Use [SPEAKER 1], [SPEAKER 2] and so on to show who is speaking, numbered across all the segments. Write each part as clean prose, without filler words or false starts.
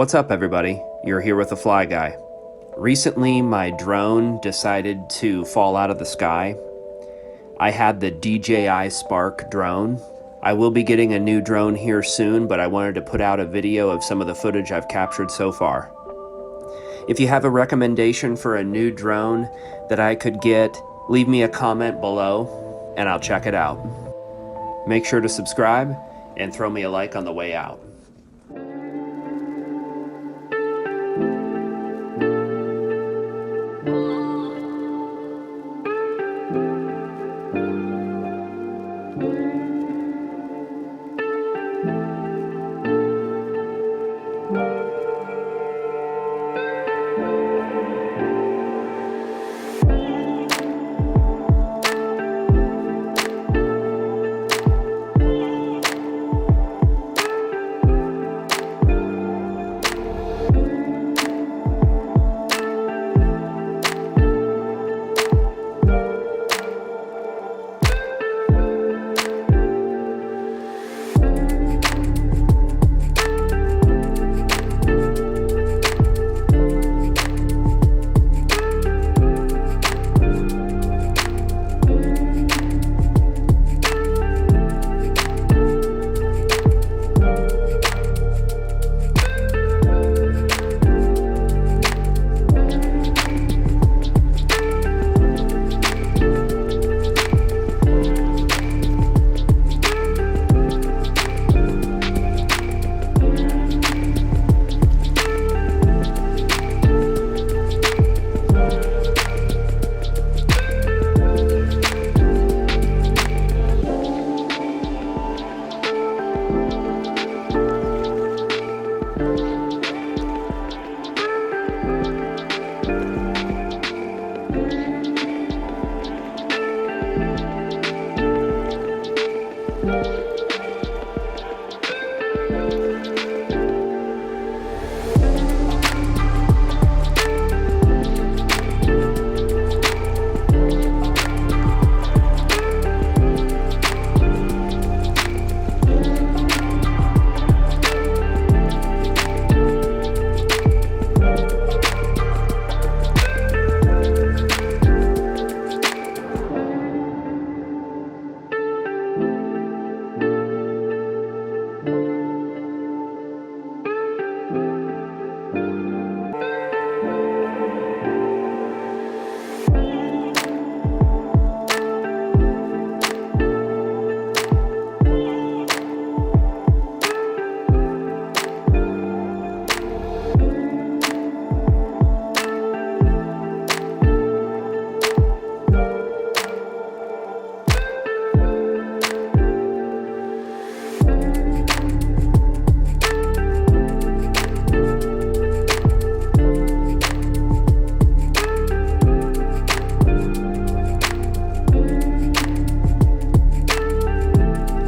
[SPEAKER 1] What's up, everybody? You're here with the Fly Guy. Recently, my drone decided to fall out of the sky. I had the DJI Spark drone. I will be getting a new drone here soon, but I wanted to put out a video of some of the footage I've captured so far. If you have a recommendation for a new drone that I could get, leave me a comment below and I'll check it out. Make sure to subscribe and throw me a like on the way out.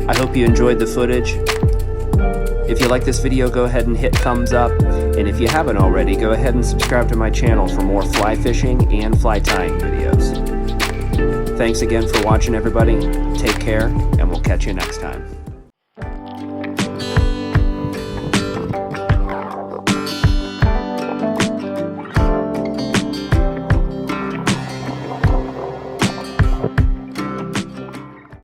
[SPEAKER 1] I hope you enjoyed the footage. If you like this video, go ahead and hit thumbs up. And if you haven't already, go ahead and subscribe to my channel for more fly fishing and fly tying videos. Thanks again for watching, everybody. Take care, and we'll catch you next time.